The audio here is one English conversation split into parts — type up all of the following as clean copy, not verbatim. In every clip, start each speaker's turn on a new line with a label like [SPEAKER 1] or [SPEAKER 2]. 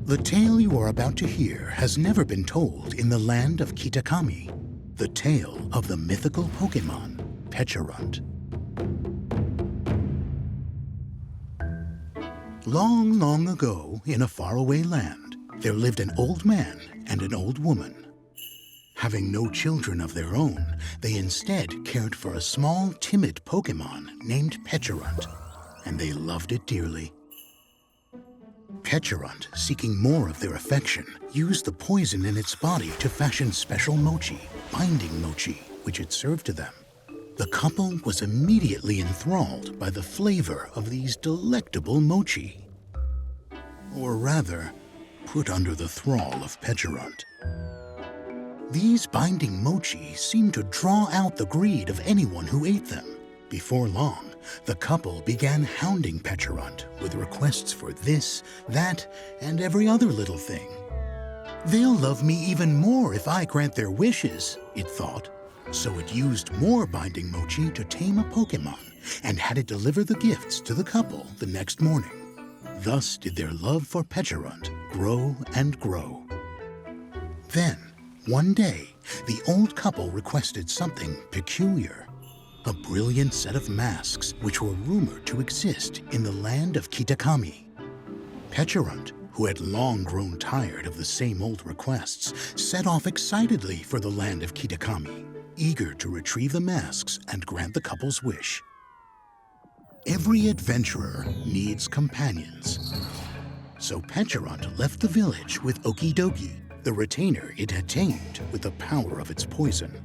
[SPEAKER 1] The tale you are about to hear has never been told in the land of Kitakami, the tale of the mythical Pokémon, Pecharunt. Long, long ago, in a faraway land, there lived an old man and an old woman. Having no children of their own, they instead cared for a small, timid Pokémon named Pecharunt, and they loved it dearly. Pecharunt, seeking more of their affection, used the poison in its body to fashion special mochi, binding mochi, which it served to them. The couple was immediately enthralled by the flavor of these delectable mochi. Or rather, put under the thrall of Pecharunt. These binding mochi seemed to draw out the greed of anyone who ate them. Before long, the couple began hounding Pecharunt with requests for this, that, and every other little thing. They'll love me even more if I grant their wishes, it thought. So it used more binding mochi to tame a Pokémon and had it deliver the gifts to the couple the next morning. Thus did their love for Pecharunt grow and grow. Then, one day, the old couple requested something peculiar. A brilliant set of masks which were rumored to exist in the land of Kitakami. Pecharunt, who had long grown tired of the same old requests, set off excitedly for the land of Kitakami, eager to retrieve the masks and grant the couple's wish. Every adventurer needs companions. So Pecharunt left the village with Okidogi, the retainer it had tamed with the power of its poison.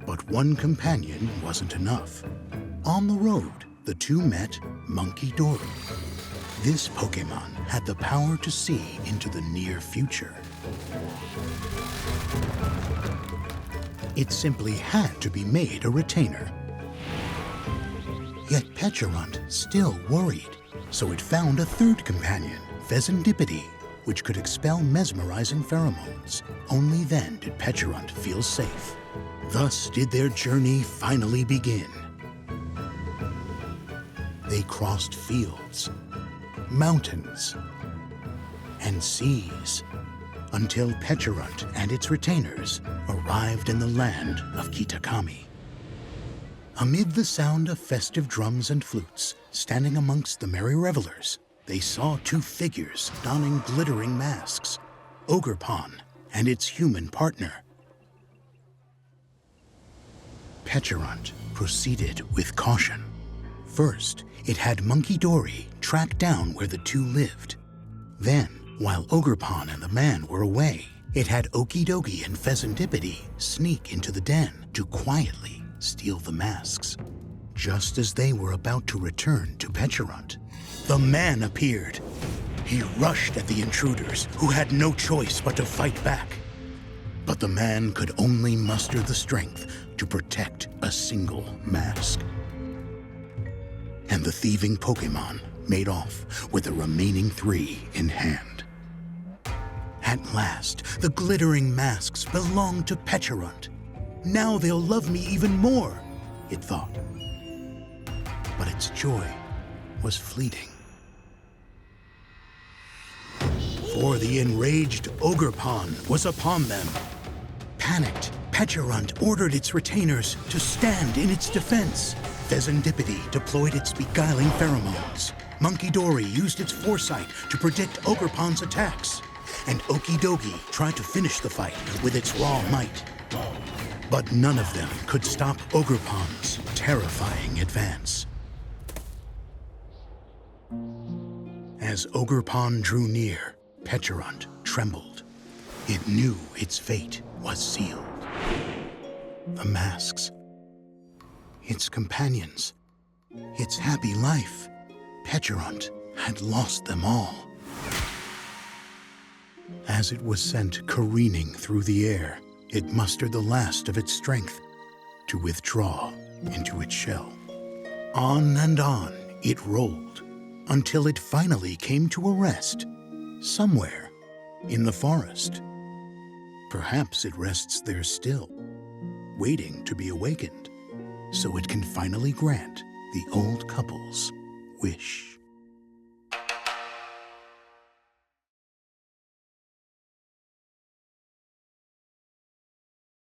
[SPEAKER 1] But one companion wasn't enough. On the road, the two met Monkey Dory. This Pokémon had the power to see into the near future. It simply had to be made a retainer. Yet Pecharunt still worried, so it found a third companion, Pheasantipity, which could expel mesmerizing pheromones. Only then did Pecharunt feel safe. Thus did their journey finally begin. They crossed fields, mountains, and seas, until Pecharunt and its retainers arrived in the land of Kitakami. Amid the sound of festive drums and flutes, standing amongst the merry revelers, they saw two figures donning glittering masks, Ogerpon and its human partner. Pecharunt proceeded with caution. First, it had Monkey Dory track down where the two lived. Then, while Ogerpon and the man were away, it had Okidogi and Pheasantipity sneak into the den to quietly steal the masks. Just as they were about to return to Pecharunt, the man appeared. He rushed at the intruders, who had no choice but to fight back. But the man could only muster the strength to protect a single mask. And the thieving Pokémon made off with the remaining three in hand. At last, the glittering masks belonged to Pecharunt. Now they'll love me even more, it thought. But its joy was fleeting. For the enraged Ogerpon was upon them. Panicked, Pecharunt ordered its retainers to stand in its defense. Pheasantipity deployed its beguiling pheromones. Monkey Dory used its foresight to predict Ogerpon's attacks. And Okidogi tried to finish the fight with its raw might. But none of them could stop Ogerpon's terrifying advance. As Ogerpon drew near, Pecharunt trembled. It knew its fate was sealed. The masks, its companions, its happy life, Pecharunt had lost them all. As it was sent careening through the air, it mustered the last of its strength to withdraw into its shell. On and on it rolled, until it finally came to a rest somewhere in the forest. Perhaps it rests there still, waiting to be awakened, so it can finally grant the old couple's wish.